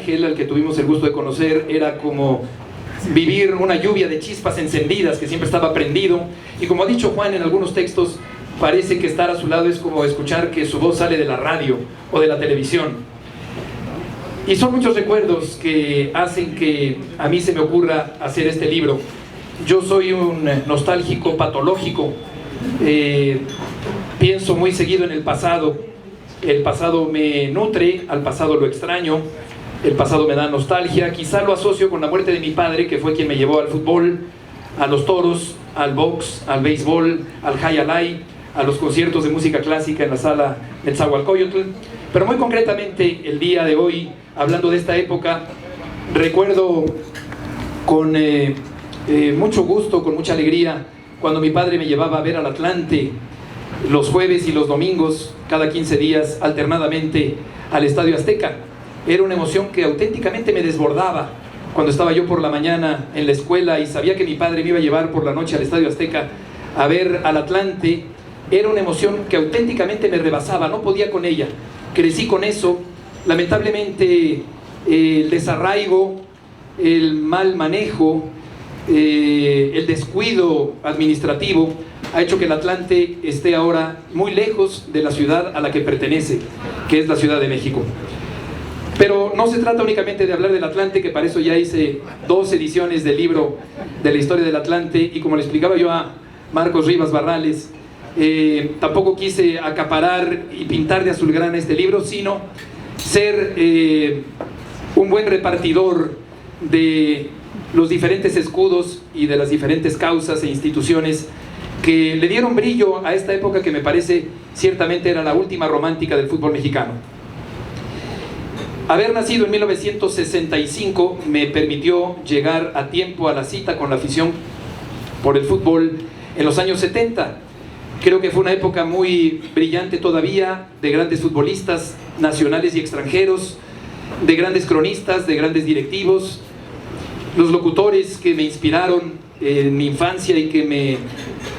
Ángel, al que tuvimos el gusto de conocer, era como vivir una lluvia de chispas encendidas, que siempre estaba prendido. Y como ha dicho Juan en algunos textos, parece que estar a su lado es como escuchar que su voz sale de la radio o de la televisión. Y son muchos recuerdos que hacen que a mí se me ocurra hacer este libro. Yo soy un nostálgico patológico, pienso muy seguido en el pasado me nutre, al pasado lo extraño, el pasado me da nostalgia, quizá lo asocio con la muerte de mi padre, que fue quien me llevó al fútbol, a los toros, al box, al béisbol, al jay alay, a los conciertos de música clásica en la sala Netzahualcóyotl. Pero muy concretamente, el día de hoy, hablando de esta época, recuerdo con mucho gusto, con mucha alegría, cuando mi padre me llevaba a ver al Atlante los jueves y los domingos, cada 15 días, alternadamente, al Estadio Azteca. Era una emoción que auténticamente me desbordaba cuando estaba yo por la mañana en la escuela y sabía que mi padre me iba a llevar por la noche al Estadio Azteca a ver al Atlante. Era una emoción que auténticamente me rebasaba, no podía con ella. Crecí con eso. Lamentablemente, el desarraigo, el mal manejo, el descuido administrativo ha hecho que el Atlante esté ahora muy lejos de la ciudad a la que pertenece, que es la Ciudad de México. Pero no se trata únicamente de hablar del Atlante, que para eso ya hice 2 ediciones del libro de la historia del Atlante, y como le explicaba yo a Marcos Rivas Barrales, tampoco quise acaparar y pintar de azulgrana este libro, sino ser un buen repartidor de los diferentes escudos y de las diferentes causas e instituciones que le dieron brillo a esta época que me parece ciertamente era la última romántica del fútbol mexicano. Haber nacido en 1965 me permitió llegar a tiempo a la cita con la afición por el fútbol en los años 70. Creo que fue una época muy brillante todavía, de grandes futbolistas nacionales y extranjeros, de grandes cronistas, de grandes directivos, los locutores que me inspiraron en mi infancia y que me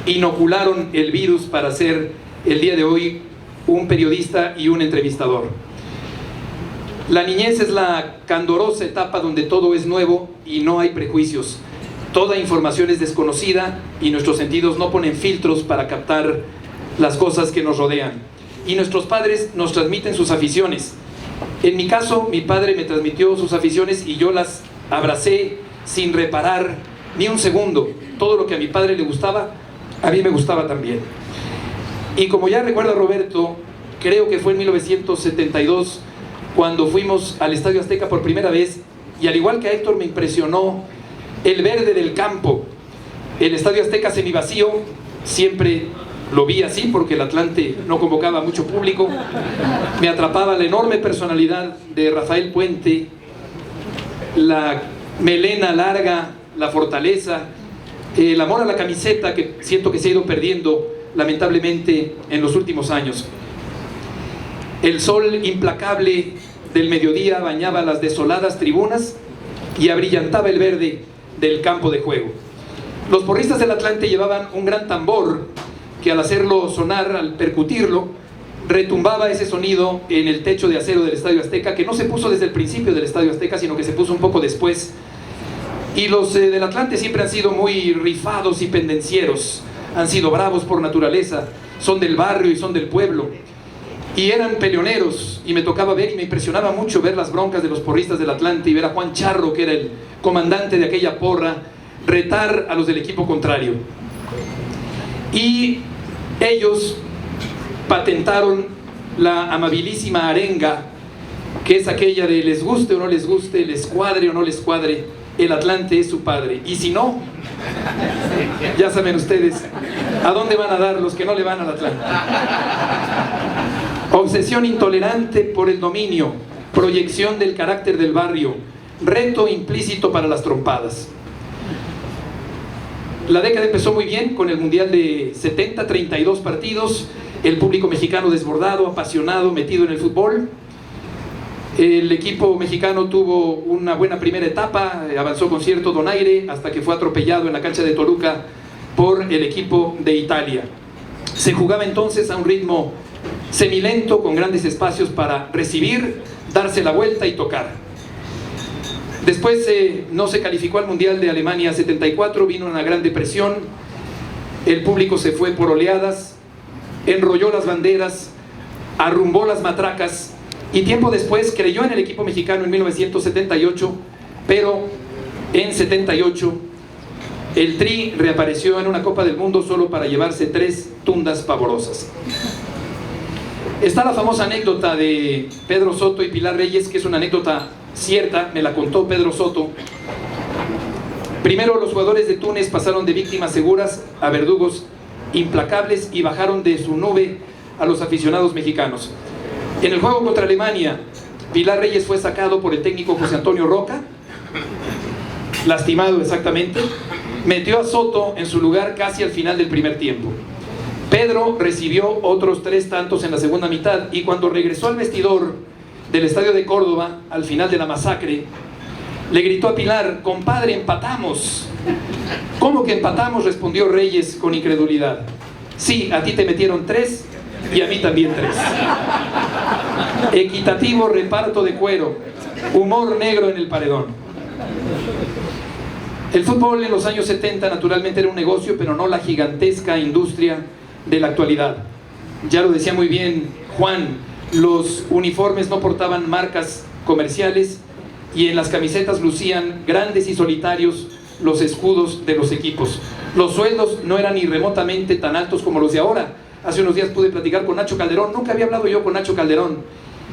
inocularon el virus para ser el día de hoy un periodista y un entrevistador. La niñez es la candorosa etapa donde todo es nuevo y no hay prejuicios. Toda información es desconocida y nuestros sentidos no ponen filtros para captar las cosas que nos rodean. Y nuestros padres nos transmiten sus aficiones. En mi caso, mi padre me transmitió sus aficiones y yo las abracé sin reparar ni un segundo. Todo lo que a mi padre le gustaba, a mí me gustaba también. Y como ya recuerda Roberto, creo que fue en 1972 cuando fuimos al Estadio Azteca por primera vez, y al igual que a Héctor me impresionó el verde del campo. El Estadio Azteca semivacío, siempre lo vi así porque el Atlante no convocaba mucho público. Me atrapaba la enorme personalidad de Rafael Puente, la melena larga, la fortaleza, el amor a la camiseta que siento que se ha ido perdiendo lamentablemente en los últimos años. El sol implacable del mediodía bañaba las desoladas tribunas y abrillantaba el verde del campo de juego. Los porristas del Atlante llevaban un gran tambor que al hacerlo sonar, al percutirlo, retumbaba ese sonido en el techo de acero del Estadio Azteca, que no se puso desde el principio del Estadio Azteca, sino que se puso un poco después. Y los del Atlante siempre han sido muy rifados y pendencieros, han sido bravos por naturaleza, son del barrio y son del pueblo. Y eran peleoneros, y me tocaba ver y me impresionaba mucho ver las broncas de los porristas del Atlante y ver a Juan Charro, que era el comandante de aquella porra, retar a los del equipo contrario. Y ellos patentaron la amabilísima arenga, que es aquella de les guste o no les guste, les cuadre o no les cuadre, el Atlante es su padre. Y si no, ya saben ustedes a dónde van a dar los que no le van al Atlante. Obsesión intolerante por el dominio, proyección del carácter del barrio, reto implícito para las trompadas. La década empezó muy bien con el Mundial de 70, 32 partidos, el público mexicano desbordado, apasionado, metido en el fútbol. El equipo mexicano tuvo una buena primera etapa, avanzó con cierto donaire hasta que fue atropellado en la cancha de Toluca por el equipo de Italia. Se jugaba entonces a un ritmo semilento, con grandes espacios para recibir, darse la vuelta y tocar. Después no se calificó al Mundial de Alemania 74, vino una gran depresión, el público se fue por oleadas, enrolló las banderas, arrumbó las matracas y tiempo después creyó en el equipo mexicano en 1978, pero en 78 el Tri reapareció en una Copa del Mundo solo para llevarse 3 tundas pavorosas. Está la famosa anécdota de Pedro Soto y Pilar Reyes, que es una anécdota cierta, me la contó Pedro Soto. Primero, los jugadores de Túnez pasaron de víctimas seguras a verdugos implacables y bajaron de su nube a los aficionados mexicanos. En el juego contra Alemania, Pilar Reyes fue sacado por el técnico José Antonio Roca, lastimado exactamente, metió a Soto en su lugar casi al final del primer tiempo. Pedro recibió otros 3 tantos en la segunda mitad y cuando regresó al vestidor del estadio de Córdoba al final de la masacre, le gritó a Pilar: compadre, empatamos. ¿Cómo que empatamos?, respondió Reyes con incredulidad. Sí, a ti te metieron 3 y a mí también 3. Equitativo reparto de cuero, humor negro en el paredón. El fútbol en los años 70 naturalmente era un negocio, pero no la gigantesca industria de la actualidad. Ya lo decía muy bien Juan, los uniformes no portaban marcas comerciales y en las camisetas lucían grandes y solitarios los escudos de los equipos. Los sueldos no eran ni remotamente tan altos como los de ahora. Hace unos días pude platicar con Nacho Calderón, nunca había hablado yo con Nacho Calderón,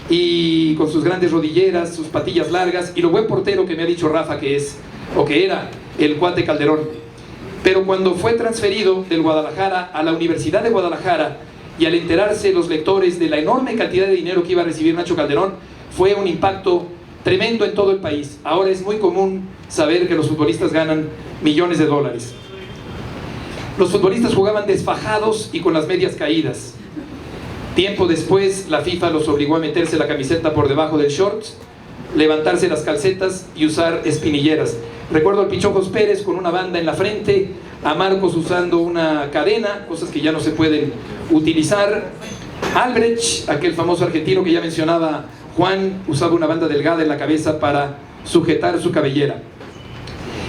y con sus grandes rodilleras, sus patillas largas y lo buen portero que me ha dicho Rafa que es, o que era, el cuate Calderón. Pero cuando fue transferido del Guadalajara a la Universidad de Guadalajara y al enterarse los lectores de la enorme cantidad de dinero que iba a recibir Nacho Calderón, fue un impacto tremendo en todo el país. Ahora es muy común saber que los futbolistas ganan millones de dólares. Los futbolistas jugaban desfajados y con las medias caídas. Tiempo después, la FIFA los obligó a meterse la camiseta por debajo del shorts, levantarse las calcetas y usar espinilleras. Recuerdo al Pichojos Pérez con una banda en la frente, a Marcos usando una cadena, cosas que ya no se pueden utilizar. Albrecht, aquel famoso argentino que ya mencionaba Juan, usaba una banda delgada en la cabeza para sujetar su cabellera.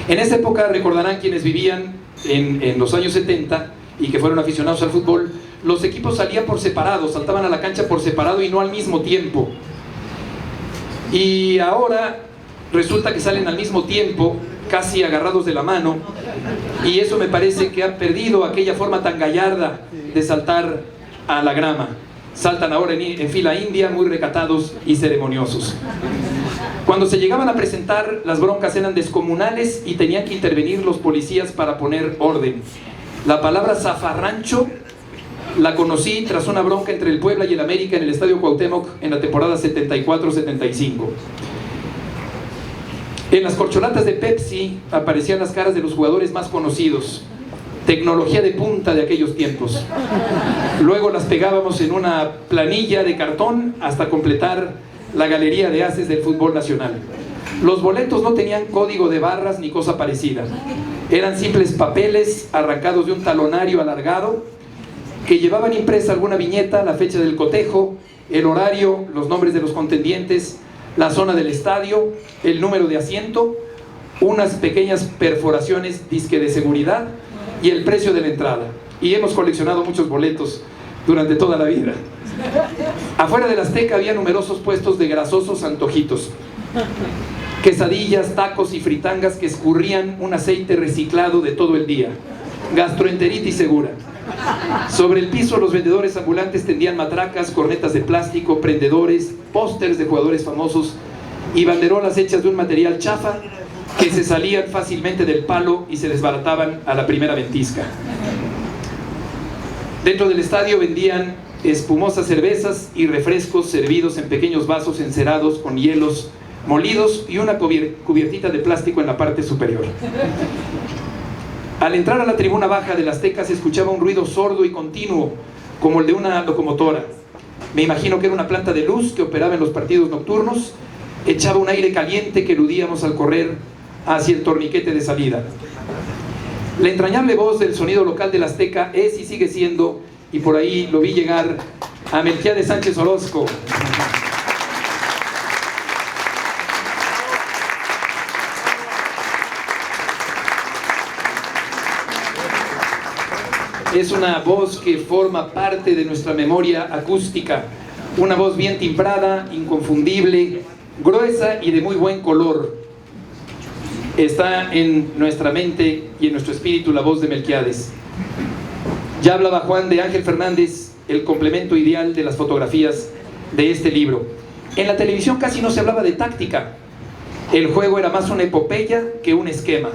En esa época, recordarán quienes vivían en los años 70 y que fueron aficionados al fútbol, los equipos salían por separado, saltaban a la cancha por separado y no al mismo tiempo. Y ahora resulta que salen al mismo tiempo, casi agarrados de la mano, y eso me parece que ha perdido aquella forma tan gallarda de saltar a la grama. Saltan ahora en fila india, muy recatados y ceremoniosos. Cuando se llegaban a presentar, las broncas eran descomunales y tenían que intervenir los policías para poner orden. La palabra zafarrancho la conocí tras una bronca entre el Puebla y el América en el Estadio Cuauhtémoc en la temporada 74-75. En las corcholatas de Pepsi aparecían las caras de los jugadores más conocidos. Tecnología de punta de aquellos tiempos. Luego las pegábamos en una planilla de cartón hasta completar la galería de ases del fútbol nacional. Los boletos no tenían código de barras ni cosa parecida. Eran simples papeles arrancados de un talonario alargado que llevaban impresa alguna viñeta, la fecha del cotejo, el horario, los nombres de los contendientes, la zona del estadio, el número de asiento, unas pequeñas perforaciones disque de seguridad y el precio de la entrada. Y hemos coleccionado muchos boletos durante toda la vida. Afuera del Azteca había numerosos puestos de grasosos antojitos, quesadillas, tacos y fritangas que escurrían un aceite reciclado de todo el día. Gastroenteritis segura. Sobre el piso los vendedores ambulantes tendían matracas, cornetas de plástico, prendedores, pósters de jugadores famosos y banderolas hechas de un material chafa que se salían fácilmente del palo y se desbarataban a la primera ventisca. Dentro del estadio vendían espumosas cervezas y refrescos servidos en pequeños vasos encerados con hielos molidos y una cubiertita de plástico en la parte superior. Al entrar a la tribuna baja del Azteca se escuchaba un ruido sordo y continuo, como el de una locomotora. Me imagino que era una planta de luz que operaba en los partidos nocturnos. Echaba un aire caliente que eludíamos al correr hacia el torniquete de salida. La entrañable voz del sonido local del Azteca es y sigue siendo, y por ahí lo vi llegar, a Melquiades Sánchez Orozco. Es una voz que forma parte de nuestra memoria acústica, una voz bien timbrada, inconfundible, gruesa y de muy buen color. Está en nuestra mente y en nuestro espíritu la voz de Melquiades. Ya hablaba Juan de Ángel Fernández, el complemento ideal de las fotografías de este libro. En la televisión casi no se hablaba de táctica. El juego era más una epopeya que un esquema.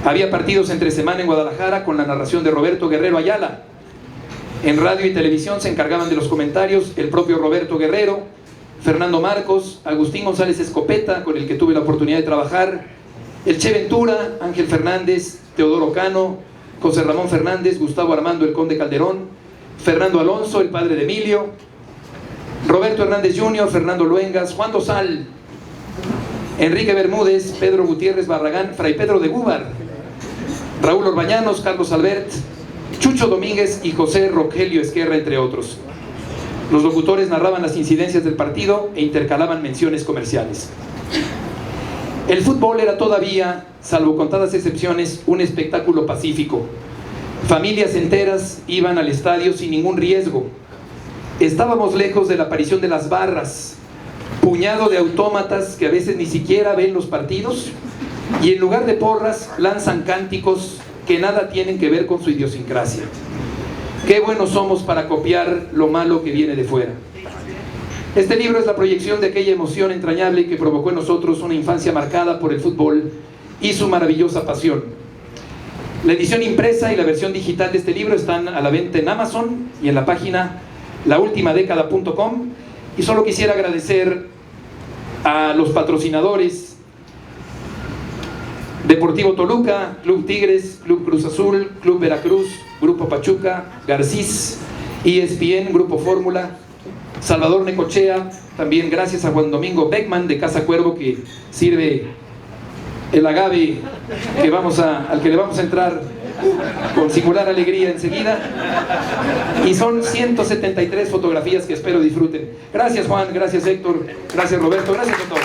Había partidos entre semana en Guadalajara con la narración de Roberto Guerrero Ayala. En radio y televisión se encargaban de los comentarios el propio Roberto Guerrero, Fernando Marcos, Agustín González Escopeta, con el que tuve la oportunidad de trabajar, el Che Ventura, Ángel Fernández, Teodoro Cano, José Ramón Fernández, Gustavo Armando el Conde Calderón, Fernando Alonso, el padre de Emilio, Roberto Hernández Jr., Fernando Luengas, Juan Dosal, Enrique Bermúdez, Pedro Gutiérrez Barragán, Fray Pedro de Gúbar, Raúl Orbañanos, Carlos Albert, Chucho Domínguez y José Rogelio Esquerra, entre otros. Los locutores narraban las incidencias del partido e intercalaban menciones comerciales. El fútbol era todavía, salvo contadas excepciones, un espectáculo pacífico. Familias enteras iban al estadio sin ningún riesgo. Estábamos lejos de la aparición de las barras, puñado de autómatas que a veces ni siquiera ven los partidos, y en lugar de porras lanzan cánticos que nada tienen que ver con su idiosincrasia. Qué buenos somos para copiar lo malo que viene de fuera. Este libro es la proyección de aquella emoción entrañable que provocó en nosotros una infancia marcada por el fútbol y su maravillosa pasión. La edición impresa y la versión digital de este libro están a la venta en Amazon y en la página laultimadecada.com. Y solo quisiera agradecer a los patrocinadores: Deportivo Toluca, Club Tigres, Club Cruz Azul, Club Veracruz, Grupo Pachuca, Garcís, ESPN, Grupo Fórmula, Salvador Necochea. También gracias a Juan Domingo Beckman de Casa Cuervo, que sirve el agave al que le vamos a entrar con singular alegría enseguida. Y son 173 fotografías que espero disfruten. Gracias Juan, gracias Héctor, gracias Roberto, gracias a todos.